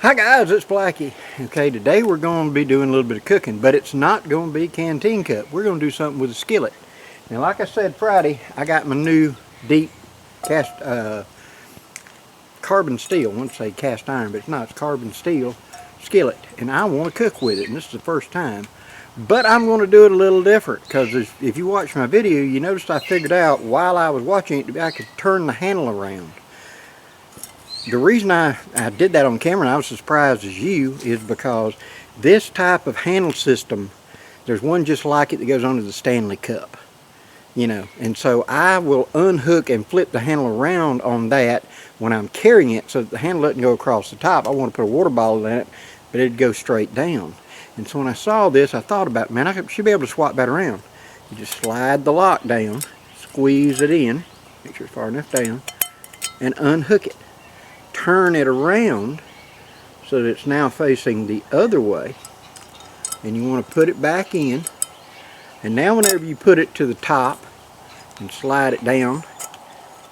Hi guys, it's Blackie. Okay, today we're going to be doing a little bit of cooking, but it's not going to be canteen cup. We're going to do something with a skillet. Now, like I said Friday, I got my new deep cast carbon steel. I wouldn't say cast iron, but it's not. It's carbon steel skillet, and I want to cook with it, and this is the first time. But I'm going to do it a little different, because if you watch my video, you noticed I figured out while I was watching it, I could turn the handle around. The reason I did that on camera, and I was as surprised as you, is because this type of handle system, there's one just like it that goes onto the Stanley Cup, you know, and so I will unhook and flip the handle around on that when I'm carrying it so that the handle doesn't go across the top. I want to put a water bottle in it, but it'd go straight down. And so when I saw this, I thought about, man, I should be able to swap that around. You just slide the lock down, squeeze it in, make sure it's far enough down, and unhook it. Turn it around so that it's now facing the other way, and you want to put it back in, and now whenever you put it to the top and slide it down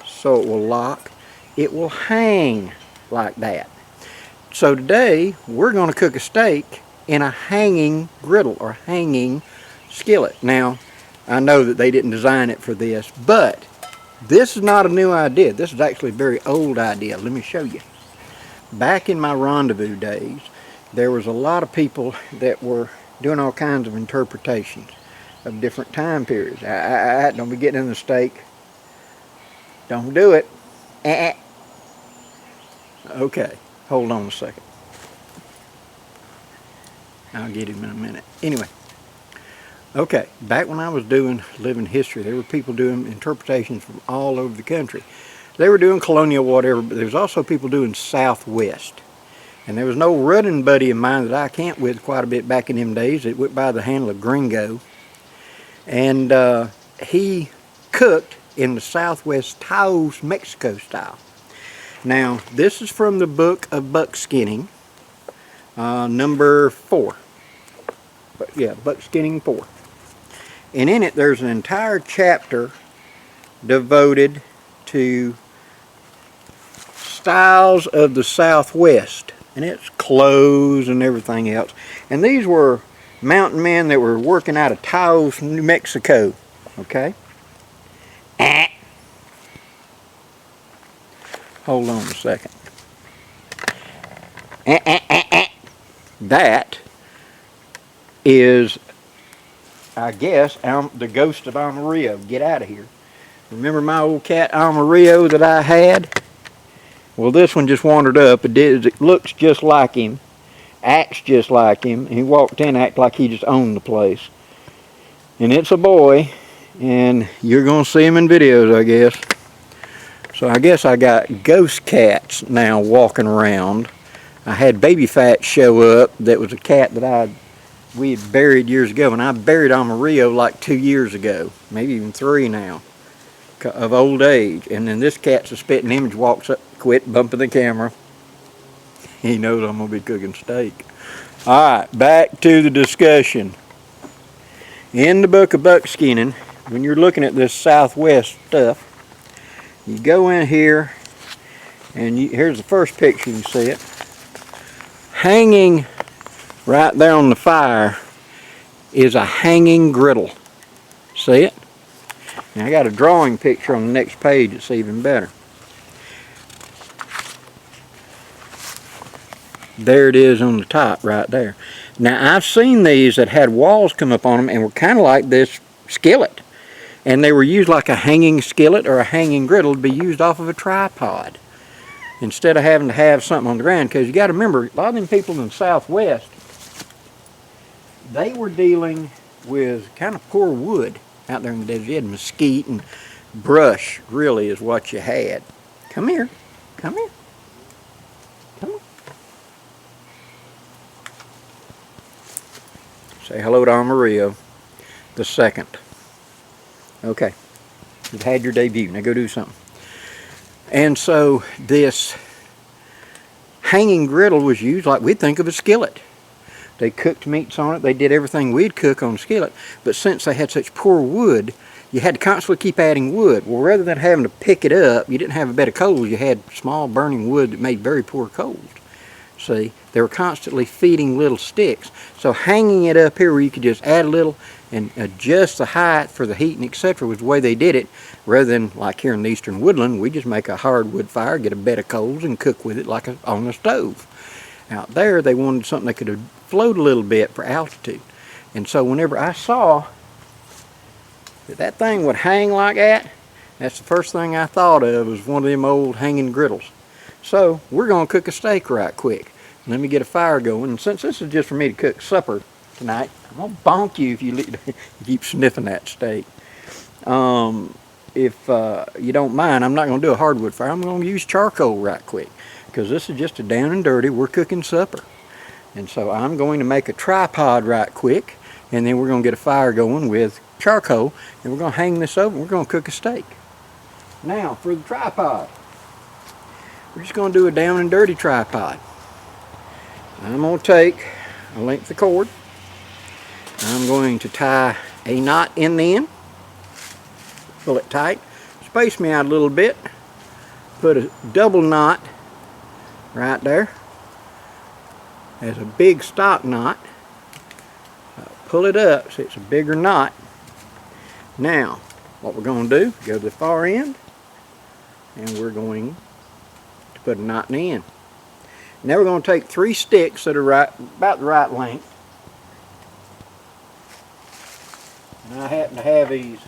so it will lock, it will hang like that. So today we're going to cook a steak in a hanging griddle or hanging skillet. Now I know that they didn't design it for this, but this is not a new idea. This is actually a very old idea. Let me show you. Back in my rendezvous days, there was a lot of people that were doing all kinds of interpretations of different time periods. Don't be getting in the steak. Don't do it. Okay, hold on a second. I'll get him in a minute. Anyway. Okay, back when I was doing living history, there were people doing interpretations from all over the country. They were doing colonial whatever, but there was also people doing Southwest. And there was an old running buddy of mine that I camped with quite a bit back in them days. It went by the handle of Gringo. And he cooked in the Southwest Taos, Mexico style. Now, this is from the book of buck skinning, number 4. But yeah, buck skinning 4. And in it there's an entire chapter devoted to styles of the Southwest, and it's clothes and everything else. And these were mountain men that were working out of Taos, New Mexico. Okay? Hold on a second. That is, I guess, the ghost of Amarillo. Get out of here. Remember my old cat Amarillo that I had? Well, this one just wandered up. It looks just like him, acts just like him. He walked in, act like he just owned the place. And it's a boy, and you're going to see him in videos, I guess. So I guess I got ghost cats now walking around. I had Baby Fat show up. That was a cat that we had buried years ago, and I buried Amarillo like 2 years ago, maybe even 3 now, of old age. And then this cat's a spitting image, walks up, quit bumping the camera. He knows I'm going to be cooking steak. Alright, back to the discussion. In the book of buck skinning, when you're looking at this Southwest stuff, you go in here, and here's the first picture, you see it. Hanging right there on the fire is a hanging griddle. See it? Now I got a drawing picture on the next page that's even better. There it is on the top right there. Now I've seen these that had walls come up on them and were kind of like this skillet. And they were used like a hanging skillet or a hanging griddle to be used off of a tripod, instead of having to have something on the ground. Because you got to remember, a lot of them people in the Southwest, they were dealing with kind of poor wood out there in the desert. You had mesquite and brush, really, is what you had. Come here. Come here. Come on. Say hello to Amarillo the second. Okay. You've had your debut. Now go do something. And so this hanging griddle was used like we'd think of a skillet. They cooked meats on it. They did everything we'd cook on a skillet. But since they had such poor wood, you had to constantly keep adding wood. Well, rather than having to pick it up, you didn't have a bed of coals. You had small burning wood that made very poor coals. See, they were constantly feeding little sticks. So hanging it up here where you could just add a little and adjust the height for the heat and etc. was the way they did it, rather than like here in the eastern woodland, we just make a hardwood fire, get a bed of coals and cook with it like on a stove. Out there they wanted something that could float a little bit for altitude. And so whenever I saw that thing would hang like that, that's the first thing I thought of, was one of them old hanging griddles. So we're going to cook a steak right quick. Let me get a fire going. And since this is just for me to cook supper tonight, I'm going to bonk you if you keep sniffing that steak. If you don't mind, I'm not going to do a hardwood fire. I'm going to use charcoal right quick, because this is just a down and dirty. We're cooking supper. And so I'm going to make a tripod right quick, and then we're going to get a fire going with charcoal, and we're going to hang this over and we're going to cook a steak. Now for the tripod, we're just going to do a down and dirty tripod. I'm going to take a length of cord. I'm going to tie a knot in the end, pull it tight, space me out a little bit, put a double knot right there as a big stock knot, pull it up so it's a bigger knot. Now what we're going to do, go to the far end, and we're going to put a knot in the end. Now we're going to take 3 sticks that are about the right length. And I happen to have these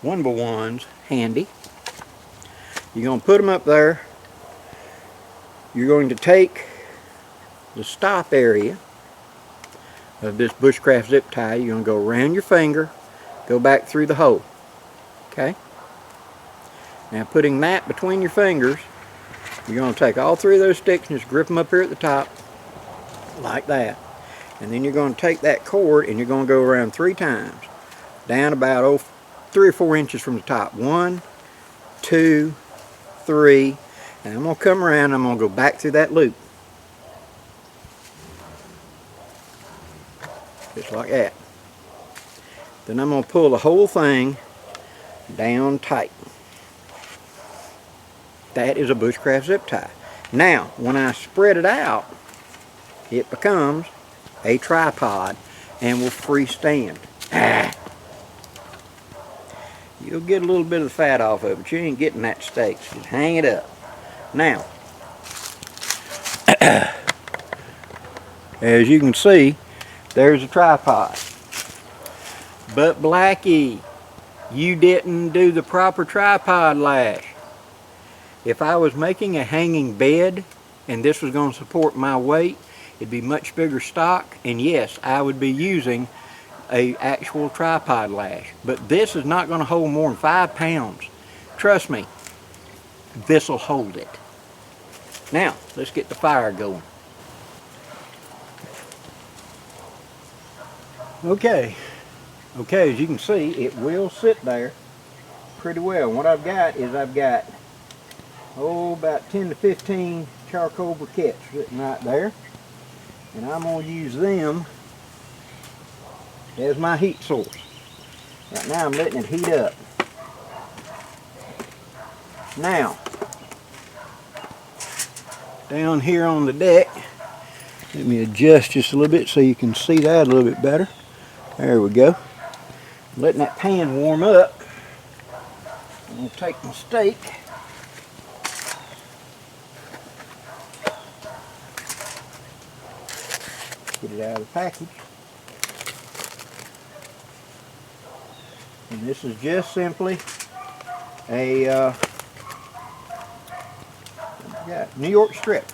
1x1s handy. You're going to put them up there. You're going to take the stop area of this Bushcraft zip tie. You're going to go around your finger, go back through the hole. Okay? Now putting that between your fingers, you're going to take all 3 of those sticks and just grip them up here at the top, like that. And then you're going to take that cord and you're going to go around 3 times, down about 3 or 4 inches from the top. 1, 2, 3, and I'm going to come around and I'm going to go back through that loop. Just like that. Then I'm going to pull the whole thing down tight. That is a Bushcraft zip tie. Now, when I spread it out, it becomes a tripod and will freestand. You'll get a little bit of the fat off of it, but you ain't getting that steak. So just hang it up. Now, as you can see, there's a tripod. But Blackie, you didn't do the proper tripod lash. If I was making a hanging bed and this was going to support my weight, it'd be much bigger stock, and yes, I would be using a actual tripod lash. But this is not going to hold more than 5 pounds. Trust me, this will hold it. Now, let's get the fire going. Okay, as you can see, it will sit there pretty well. What I've got is about 10 to 15 charcoal briquettes sitting right there, and I'm going to use them as my heat source. Right now I'm letting it heat up. Now, down here on the deck, let me adjust just a little bit so you can see that a little bit better. There we go. Letting that pan warm up. I'm going to take my steak. Get it out of the package. And this is just simply a New York strip.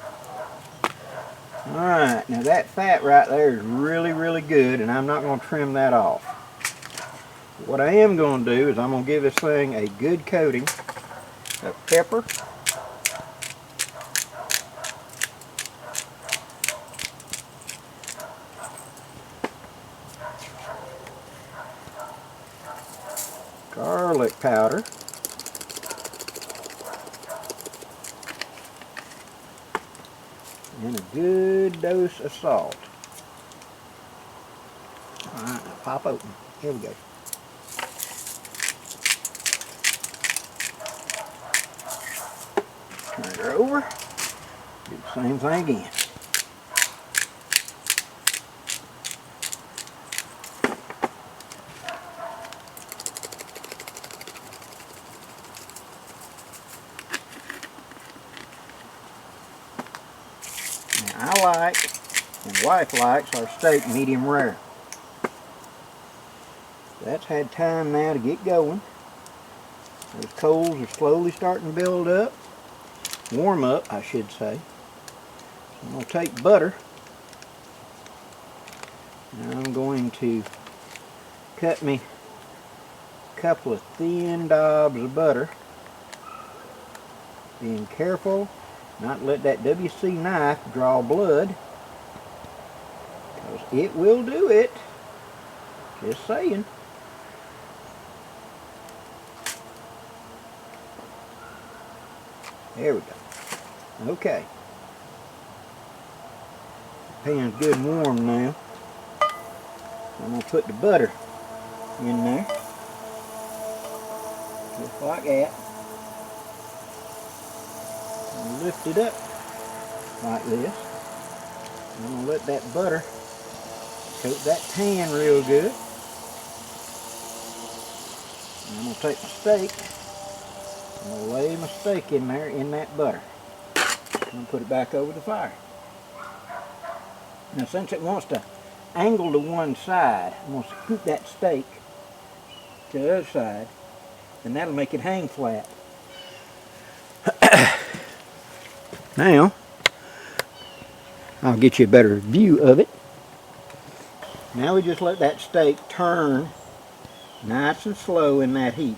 Alright, now that fat right there is really, really good, and I'm not going to trim that off. What I am going to do is I'm going to give this thing a good coating of pepper, garlic powder, and a good dose of salt. Alright, now pop open. Here we go. Turn it over. Do the same thing again. Now I like, and wife likes, our steak medium rare. That's had time now to get going. Those coals are slowly starting to build up. Warm up, I should say. I'm going to take butter. And I'm going to cut me a couple of thin dobs of butter. Being careful not to let that WC knife draw blood, because it will do it. Just saying. There we go. Okay. The pan's good and warm now. I'm going to put the butter in there. Just like that. And lift it up like this. I'm going to let that butter coat that pan real good. And I'm going to take my steak. I'm going to lay my steak in there in that butter. I'm going to put it back over the fire. Now since it wants to angle to one side, I'm going to scoop that steak to the other side, and that'll make it hang flat. Now, I'll get you a better view of it. Now we just let that steak turn nice and slow in that heat.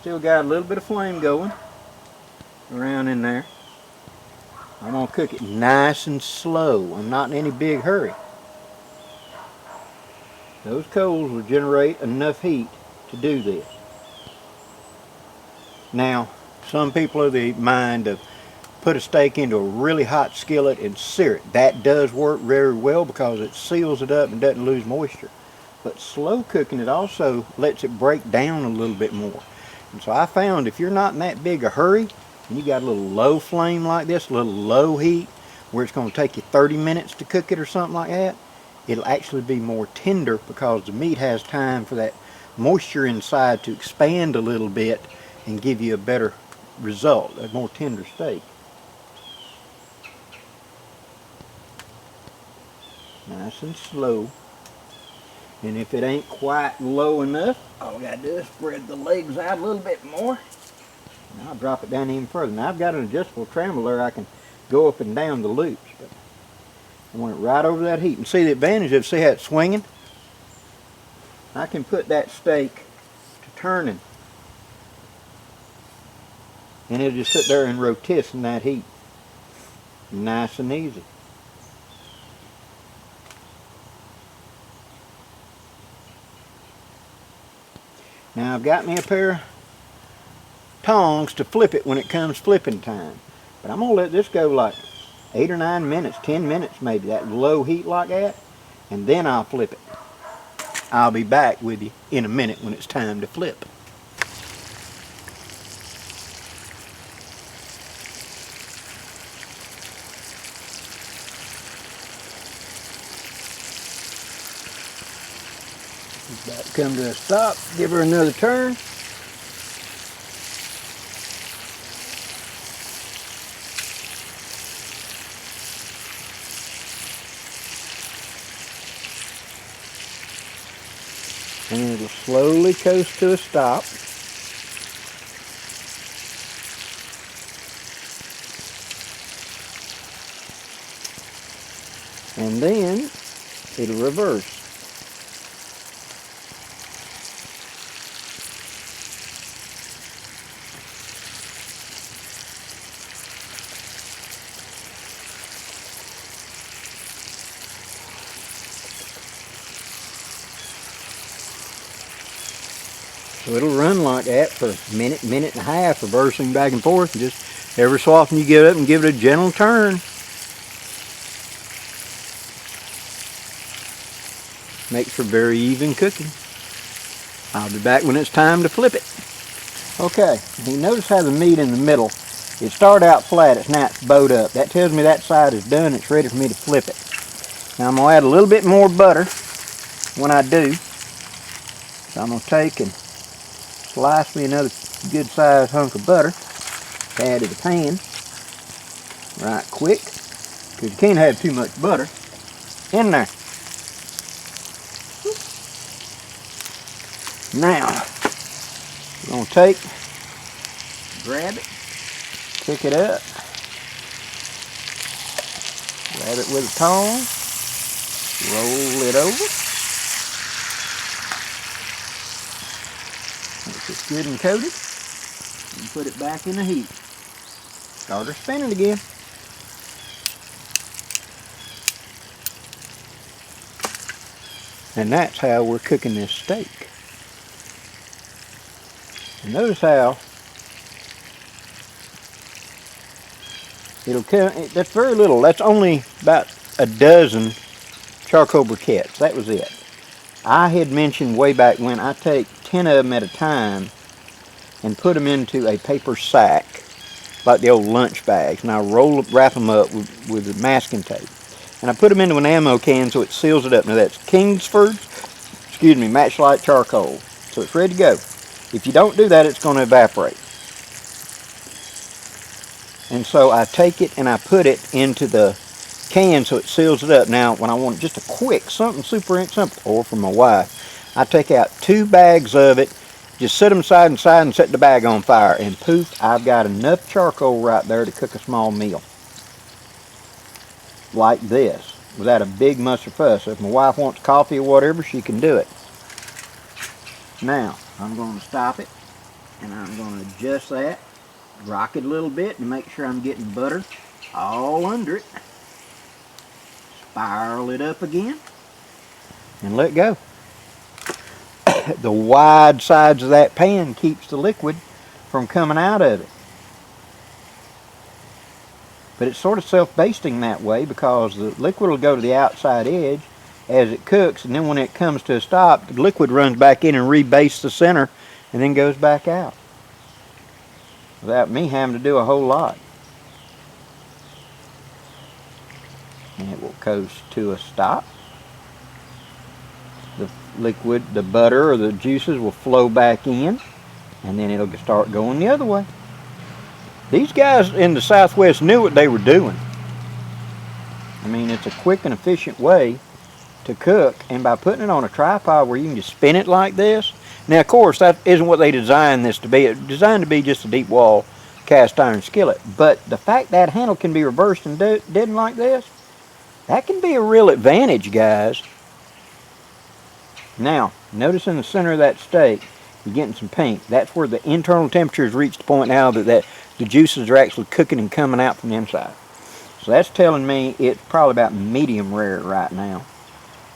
Still got a little bit of flame going around in there. I'm going to cook it nice and slow. I'm not in any big hurry. Those coals will generate enough heat to do this. Now, some people are of the mind of put a steak into a really hot skillet and sear it. That does work very well because it seals it up and doesn't lose moisture. But slow cooking it also lets it break down a little bit more. And so I found if you're not in that big a hurry, and you got a little low flame like this, a little low heat, where it's going to take you 30 minutes to cook it or something like that, it'll actually be more tender because the meat has time for that moisture inside to expand a little bit and give you a better result, a more tender steak. Nice and slow. And if it ain't quite low enough, all we got to do is spread the legs out a little bit more. And I'll drop it down even further. Now I've got an adjustable tremble there. I can go up and down the loops. But I want it right over that heat. And see the advantage of, see how it's swinging? I can put that steak to turning. And it'll just sit there and rotisserie in that heat. Nice and easy. Now I've got me a pair of tongs to flip it when it comes flipping time. But I'm going to let this go like 8 or 9 minutes, 10 minutes maybe, that low heat like that, and then I'll flip it. I'll be back with you in a minute when it's time to flip. About to come to a stop, give her another turn. And it'll slowly coast to a stop. And then it'll reverse. So it'll run like that for a minute, minute and a half, reversing back and forth, and just every so often you get up and give it a gentle turn. Makes for very even cooking. I'll be back when it's time to flip it. Okay, you notice how the meat in the middle, it started out flat, it's now it's bowed up. That tells me that side is done, it's ready for me to flip it. Now I'm going to add a little bit more butter when I do. So I'm going to take and slice me another good sized hunk of butter, add to the pan right quick, because you can't have too much butter in there. Now, we're going to grab it, pick it up, grab it with a tongs, roll it over. Make it good and coated, and put it back in the heat. Start her spinning again. And that's how we're cooking this steak. And notice how it'll come, that's very little. That's only about a dozen charcoal briquettes. That was it. I had mentioned way back when I take 10 of them at a time and put them into a paper sack, like the old lunch bags, and I wrap them up with masking tape. And I put them into an ammo can so it seals it up. Now that's Kingsford, Matchlight charcoal. So it's ready to go. If you don't do that, it's going to evaporate. And so I take it and I put it into the can so it seals it up. Now, when I want just a quick, something super simple, or for my wife, I take out 2 bags of it, just set them side and side and set the bag on fire. And poof, I've got enough charcoal right there to cook a small meal. Like this, without a big muss or fuss. If my wife wants coffee or whatever, she can do it. Now, I'm going to stop it, and I'm going to adjust that, rock it a little bit to make sure I'm getting butter all under it. Spiral it up again, and let go. The wide sides of that pan keeps the liquid from coming out of it. But it's sort of self-basting that way, because the liquid will go to the outside edge as it cooks, and then when it comes to a stop, the liquid runs back in and rebastes the center and then goes back out without me having to do a whole lot. And it will coast to a stop. The liquid, the butter or the juices will flow back in, and then it'll start going the other way. These guys in the Southwest knew what they were doing. I mean, it's a quick and efficient way to cook, and by putting it on a tripod where you can just spin it like this. Now, of course, that isn't what they designed this to be. It's designed to be just a deep wall cast iron skillet. But the fact that handle can be reversed and done like this, that can be a real advantage, guys. Now, notice in the center of that steak, you're getting some pink. That's where the internal temperature has reached the point now that the juices are actually cooking and coming out from the inside. So that's telling me it's probably about medium rare right now,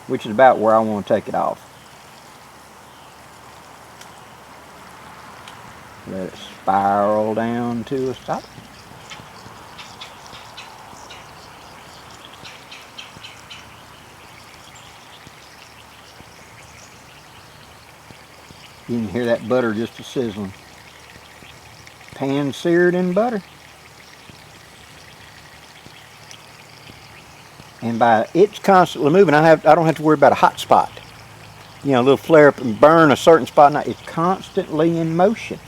which is about where I want to take it off. Let it spiral down to a stop. You can hear that butter just a sizzling. Pan seared in butter. And by it's constantly moving, I don't have to worry about a hot spot. You know, a little flare up and burn a certain spot. Now, it's constantly in motion.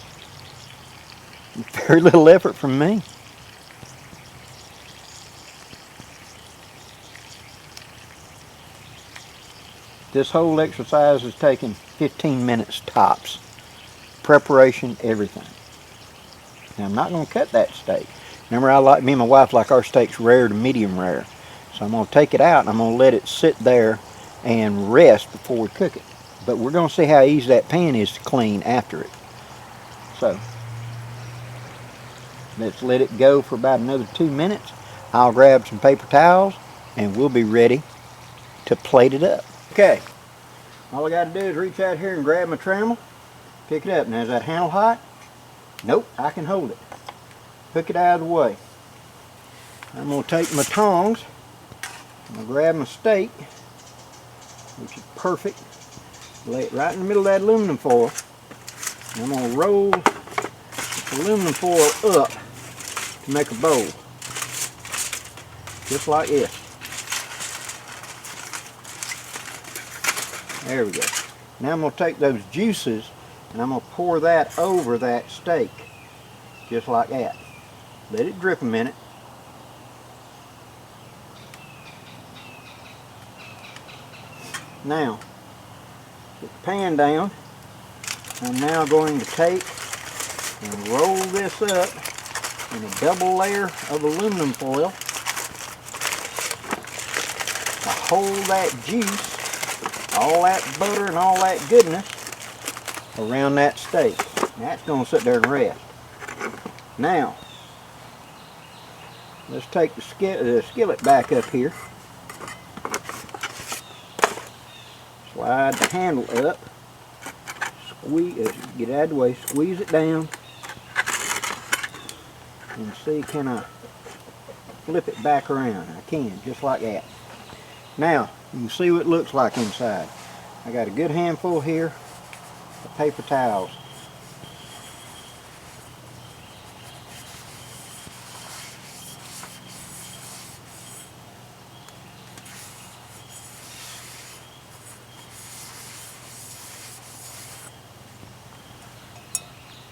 Very little effort from me. This whole exercise has taken 15 minutes tops. Preparation, everything. Now, I'm not going to cut that steak. Remember, me and my wife like our steaks rare to medium rare. So I'm going to take it out and I'm going to let it sit there and rest before we cook it. But we're going to see how easy that pan is to clean after it. So, let's let it go for about another 2 minutes. I'll grab some paper towels and we'll be ready to plate it up. Okay, all I got to do is reach out here and grab my trammel, pick it up. Now, is that handle hot? Nope, I can hold it. Hook it out of the way. I'm going to take my tongs, I'm going to grab my steak, which is perfect, lay it right in the middle of that aluminum foil, and I'm going to roll aluminum foil up to make a bowl. Just like this. There we go. Now I'm going to take those juices and I'm going to pour that over that steak. Just like that. Let it drip a minute. Now, put the pan down. I'm now going to take and roll this up in a double layer of aluminum foil to hold that juice, all that butter and all that goodness around that steak. That's going to sit there and rest. Now, let's take the skillet back up here. Slide the handle up. Squeeze, get out of the way, squeeze it down. And see, can I flip it back around? I can, just like that. Now, you can see what it looks like inside. I got a good handful here of paper towels.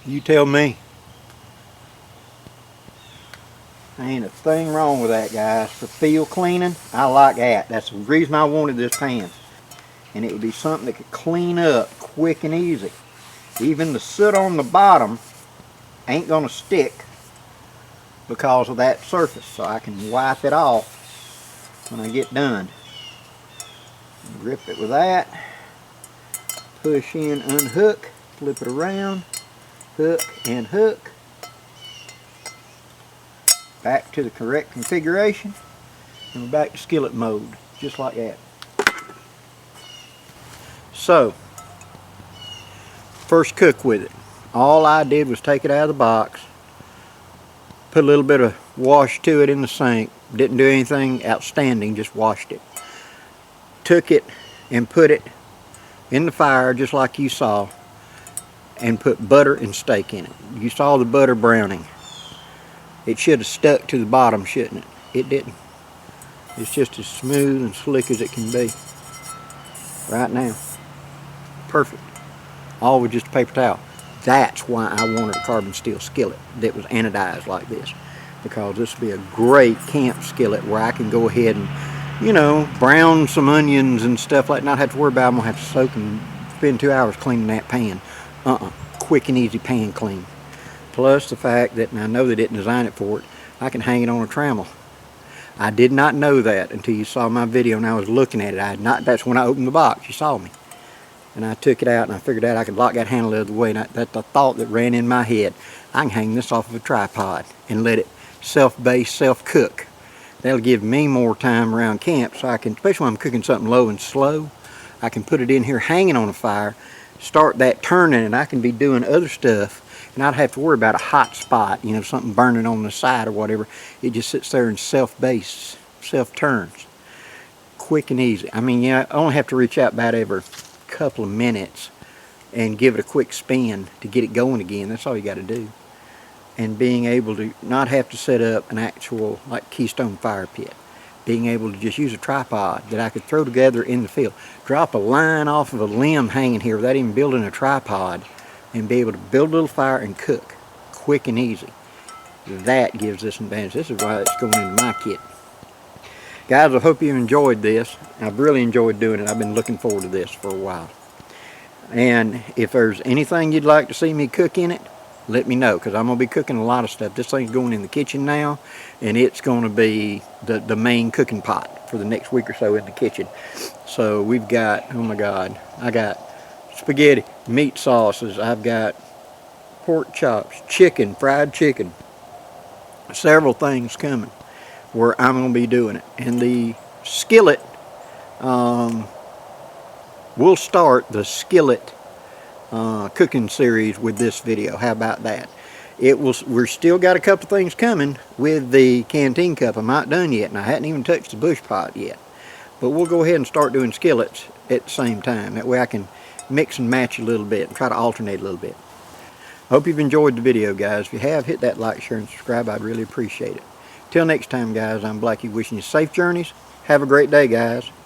You tell me. Ain't a thing wrong with that, guys. For field cleaning, I like that. That's the reason I wanted this pan. And it would be something that could clean up quick and easy. Even the soot on the bottom ain't gonna stick because of that surface. So I can wipe it off when I get done. Grip it with that. Push in, unhook, flip it around. Hook and hook. Back to the correct configuration. And we're back to skillet mode. Just like that. So, first cook with it. All I did was take it out of the box. Put a little bit of wash to it in the sink. Didn't do anything outstanding, just washed it. Took it and put it in the fire just like you saw. And put butter and steak in it. You saw the butter browning. It should have stuck to the bottom, shouldn't it? It didn't. It's just as smooth and slick as it can be. Right now. Perfect. All with just a paper towel. That's why I wanted a carbon steel skillet that was anodized like this. Because this would be a great camp skillet where I can go ahead and, you know, brown some onions and stuff like that. Not have to worry about them. I'm going to have to soak and spend 2 hours cleaning that pan. Quick and easy pan clean. Plus the fact that, and I know they didn't design it for it, I can hang it on a trammel. I did not know that until you saw my video and I was looking at it. That's when I opened the box. You saw me. And I took it out and I figured out I could lock that handle the other way. And that's the thought that ran in my head. I can hang this off of a tripod and let it self-base, self-cook. That'll give me more time around camp so I can, especially when I'm cooking something low and slow, I can put it in here hanging on a fire, start that turning, and I can be doing other stuff and I'd have to worry about a hot spot, you know, something burning on the side or whatever. It just sits there and self-bastes, self-turns. Quick and easy. I mean, yeah, I only have to reach out about every couple of minutes and give it a quick spin to get it going again. That's all you got to do. And being able to not have to set up an actual, like, Keystone fire pit. Being able to just use a tripod that I could throw together in the field. Drop a line off of a limb hanging here without even building a tripod and be able to build a little fire and cook quick and easy. That gives this an advantage. This is why it's going into my kit. Guys, I hope you enjoyed this. I've really enjoyed doing it. I've been looking forward to this for a while. And if there's anything you'd like to see me cook in it, let me know, because I'm going to be cooking a lot of stuff. This thing's going in the kitchen now, and it's going to be the main cooking pot for the next week or so in the kitchen. So we've got, oh my God, I got spaghetti, meat sauces, I've got pork chops, chicken, fried chicken, several things coming where I'm going to be doing it. And the skillet, we'll start the skillet cooking series with this video. How about that? We're still got a couple things coming with the canteen cup. I'm not done yet, and I hadn't even touched the bush pot yet. But we'll go ahead and start doing skillets at the same time. That way I can mix and match a little bit and try to alternate a little bit. Hope you've enjoyed the video, guys. If you have, hit that like, share, and subscribe. I'd really appreciate it. Till next time, guys, I'm Blackie wishing you safe journeys. Have a great day, guys.